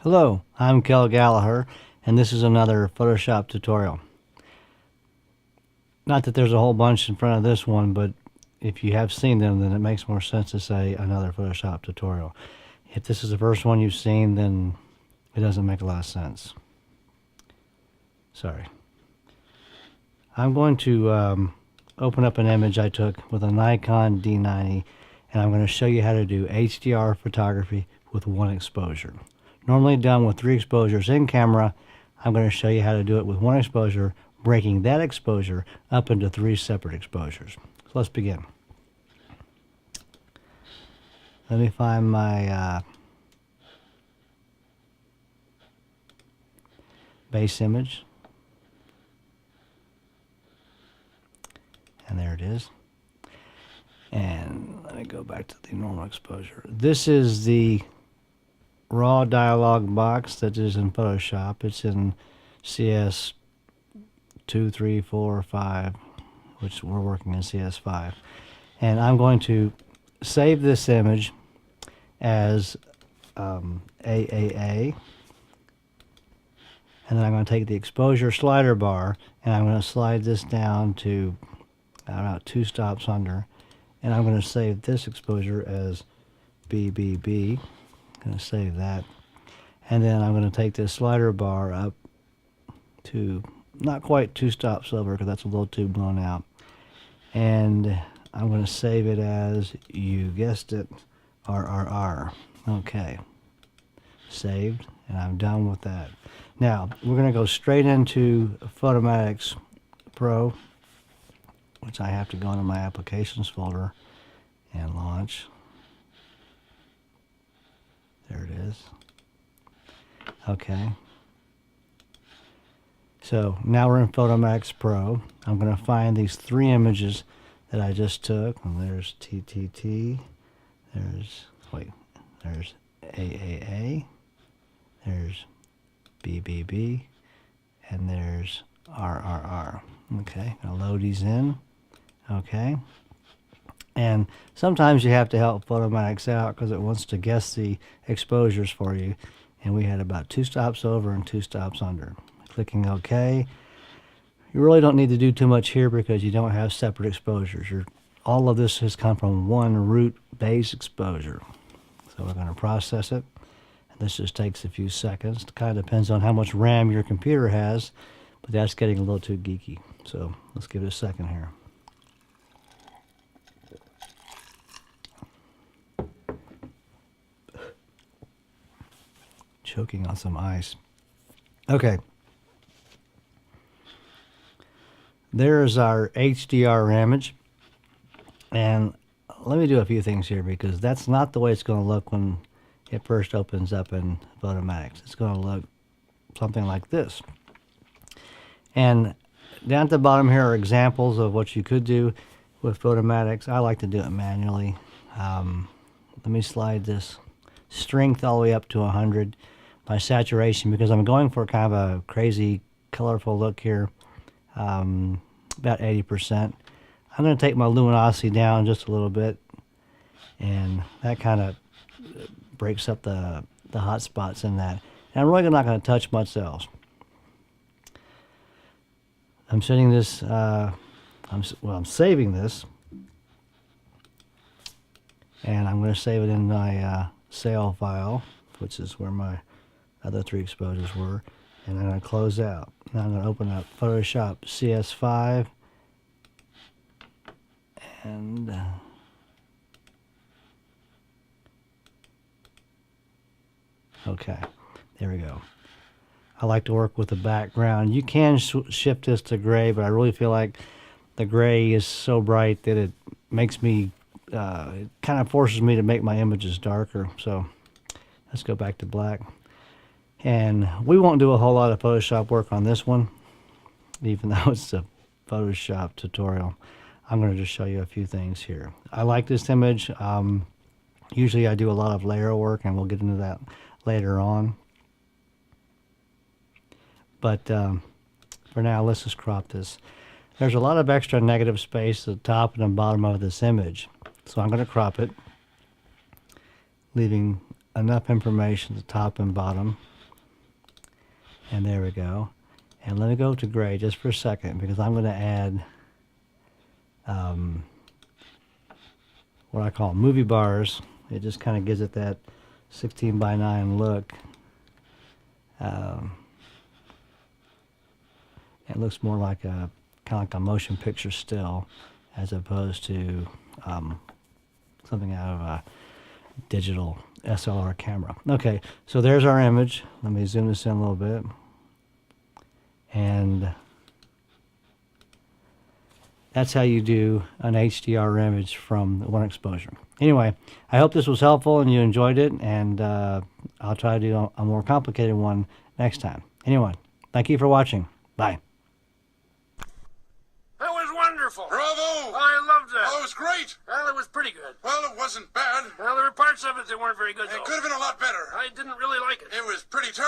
Hello, I'm Kell and this is another Photoshop tutorial. Not that there's a whole bunch in front of this one, but if you have seen them, then it makes more sense to say another Photoshop tutorial. If this is the first one you've seen, then it doesn't make a lot of sense. Sorry. I'm going to open up an image I took with a Nikon D90, and I'm going to show you how to do HDR photography with one exposure. Normally done with 3 exposures in camera. I'm going to show you how to do it with 1 exposure, breaking that exposure up into 3 separate exposures. So let's begin. Let me find my base image. And there it is. And let me go back to the normal exposure. This is the raw dialog box that is in Photoshop. It's in CS 2, 3, 4, 5, which we're working in CS5. And I'm going to save this image as AAA. And then I'm going to take the exposure slider bar and I'm going to slide this down to about 2 stops under. And I'm going to save this exposure as BBB. Going to save that, and then I'm going to take this slider bar up to not quite 2 stops over because that's a little too blown out, and I'm going to save it as, you guessed it, RRR. Okay, saved, and I'm done with that. Now we're going to go straight into Photomatic Pro, which I have to go into my applications folder and launch. There it is. Okay. So now we're in Photomatic Pro. I'm going to find these 3 images that I just took. And there's TTT. There's AAA. There's BBB. And there's RRR. Okay. I'll load these in. Okay. And sometimes you have to help Photomatic out because it wants to guess the exposures for you. And we had about 2 stops over and 2 stops under. Clicking OK. You really don't need to do too much here because you don't have separate exposures. All of this has come from one root base exposure. So we're going to process it. And this just takes a few seconds. It kind of depends on how much RAM your computer has, but that's getting a little too geeky. So let's give it a second here. Choking on some ice. Okay. There's our HDR image. And let me do a few things here because that's not the way it's going to look when it first opens up in Photomatic. It's going to look something like this. And down at the bottom here are examples of what you could do with Photomatic. I like to do it manually. Let me slide this strength all the way up to 100. My saturation, because I'm going for kind of a crazy colorful look here, about 80%. I'm going to take my luminosity down just a little bit, and that kind of breaks up the hot spots in that. And I'm really not going to touch much else. I'm setting this, I'm saving this, and I'm going to save it in my save file, which is where my other 3 exposures were, and I'm going to close out. Now I'm going to open up Photoshop CS5, and okay, there we go. I like to work with the background. You can shift this to gray, but I really feel like the gray is so bright that it makes me, it kind of forces me to make my images darker. So let's go back to black. And we won't do a whole lot of Photoshop work on this one, even though it's a Photoshop tutorial. I'm going to just show you a few things here. I like this image. Usually I do a lot of layer work, and we'll get into that later on. But for now, let's just crop this. There's a lot of extra negative space at the top and the bottom of this image. So I'm going to crop it, leaving enough information at the top and bottom. And there we go. And let me go to gray just for a second because I'm going to add what I call movie bars. It just kind of gives it that 16 by 9 look. It looks more like a kind of like a motion picture still, as opposed to something out of a digital SLR camera. Okay, so there's our image. Let me zoom this in a little bit. And that's how you do an HDR image from one exposure. Anyway, I hope this was helpful and you enjoyed it, and I'll try to do a more complicated one next time. Anyway, thank you for watching. Bye. That was wonderful. Bravo! I loved it. Oh, it was great. Well, it was pretty good. Well, it wasn't bad. Well, there were parts of it that weren't very good, It though. could have been a lot better. I didn't really like it. It was pretty terrible.